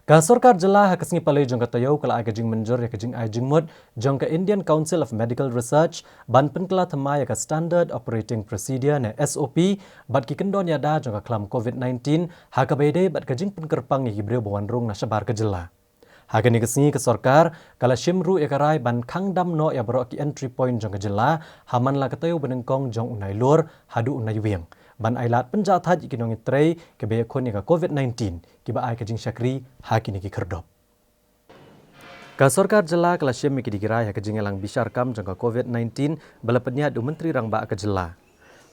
Kasorkar jela hakasngi palai jong katayau kala ai kajing menjor ya kajing ai jingmut jong ka Indian Council of Medical Research ban penkala thama ya ka Standard Operating Procedure na SOP bat ki kendon ya da jong ka klam COVID-19 hakabede bat kajing penkerpang ya hibreu bawanrung na sabar kajela. Hakani kesni ke sorkar kala shimru ya karai ban kangdam no ya baro ki entry point jong kajela haman la katayau benengkong jong unai lur hadu unai wieng. Ban ailat penjathat ikinong itrei ke beyakon ya COVID-19 kiba ai kajing syakri hakini ki kerdop. Ka sorkar jela kala syem ki digirai ha kajing elang bishar kam jangka COVID-19 bala penyat du menteri rang ba ka jela.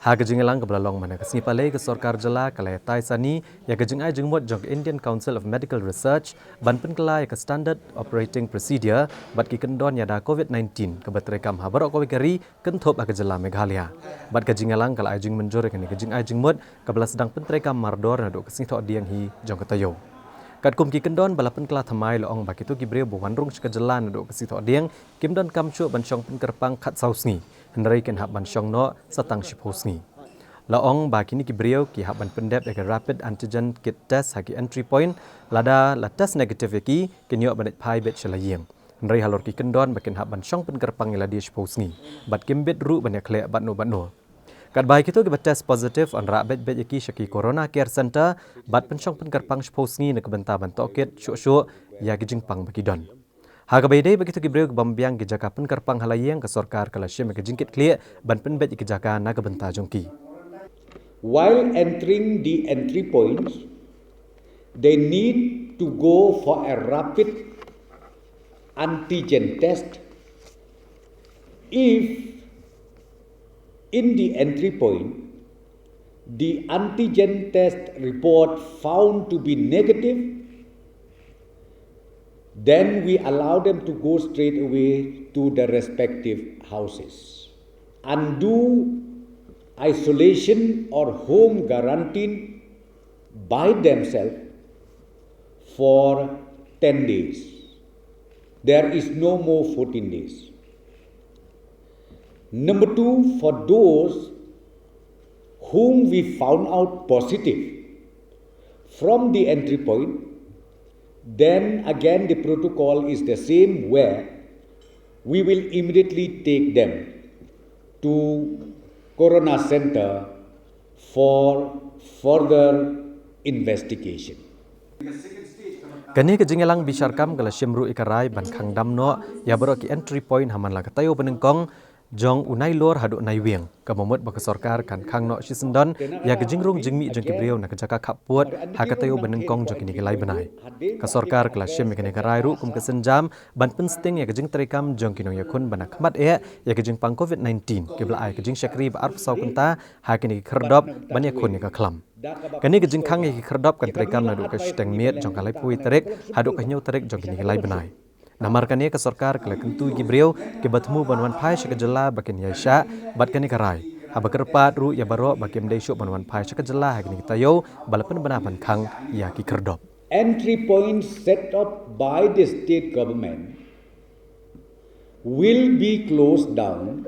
Ha kajing elang ke belalong mana kesni palai ke sorkar jela kala tai sani ya kajing ai jengmot jong Indian Council of Medical Research ban penkala ya ke Standard Operating Procedure bat ki kendon ya da COVID-19 ke batrekam ha barok ko kari kenthop ha jela Meghalaya. Bat kajing elang kala ai jeng menjor kani kajing ai jengmot ke bala sedang pentrekam mardor na do kesni tok diang hi jong katayo. Kat kum ki kendon balapan kelah thamai loong bakitu ki breu buwanrung sekajelan do kesi tok diang kimdon kamchu bansyong penkerpang khat sausni hendrai ken hab bansyong no satang shipusni loong bakini ki breu ki hab ban pendep ya rapid antigen kit test hagi entry point lada la test negative ki kenyo banet pai bet chelayeng hendrai halor ki kendon bakin hab bansyong penkerpang ila dia shipusni bat kimbet ru banyak kle bat no kat baik itu kita test positif on rabet bet yaki syaki corona care center bat pensyong penkerpang shposngi nak benta bantokit syuk ya gijingpang bakidon. Ha kabede begitu gibreu bambiang gijaka penkerpang halayeng ke sorkar kala syem ke jingkit klia ban penbet gijaka nak benta jongki. While entering the entry points, they need to go for a rapid antigen test. If in the entry point, the antigen test report found to be negative, then we allow them to go straight away to the respective houses and do isolation or home quarantine by themselves for 10 days. There is no more 14 days. Number 2, for those whom we found out positive from the entry point, then again the protocol is the same where we will immediately take them to Corona Center for further investigation. Kani kejingelang bisarkam kala syemru ikarai ban kangdam no ya baro ki entry point haman la katayo benengkong jong unai lor hadu nai wieng kamomot baka sorkar kan kang no sisendon ya kejingrung jingmi jong kibriau na kejaka kaput hakatayo benengkong jong kini kelai benai ka sorkar kala syem kene karai ru kum kesenjam ban pensting ya kejing terekam jong kinong yakun bana khmat ya kejing pang COVID-19 kebla ai kejing syakri ba arp sau kunta hakini kerdop ban yakun ka klam kani kejing khang ya kerdop kan terekam na du ka steng miet jong kalai pui terek hadu ka nyau terek jong kini kelai benai namarkannya ke sorkar kala kentu gibreu ke batmu banwan pai sekejela bakin yaisha batkani karai abakerpat ru ya baro bakim deisuk banwan pai sekejela hakini kitayo balapan banapan khang ya ki kerdop. Entry points set up by the state government will be closed down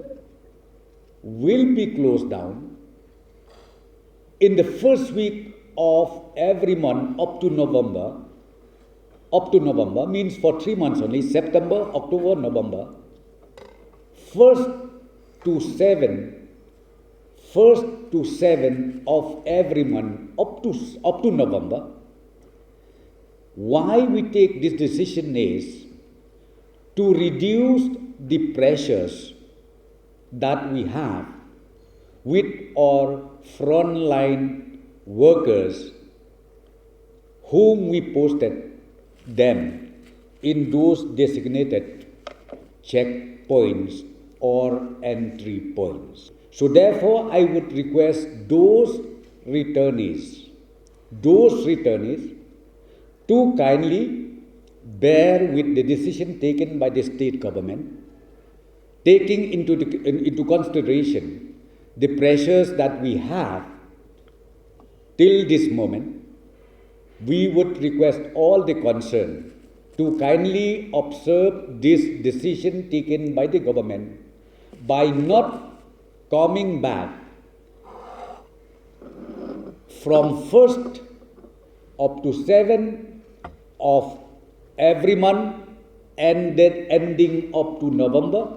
in the first week of every month up to November means for 3 months only, September, October, November. 1st to 7 of every month up to November. Why we take this decision is to reduce the pressures that we have with our frontline workers whom we posted them in those designated checkpoints or entry points. So therefore, I would request those returnees to kindly bear with the decision taken by the state government, taking into consideration the pressures that we have till this moment. We would request all the concerned to kindly observe this decision taken by the government by not coming back from 1st up to 7 of every month ending up to November,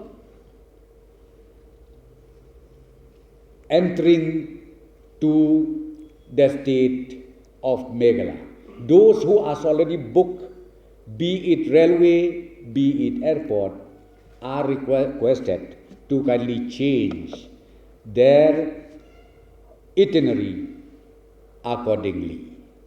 entering to the state of Meghalaya. Those who are already booked, be it railway, be it airport, are requested to kindly change their itinerary accordingly.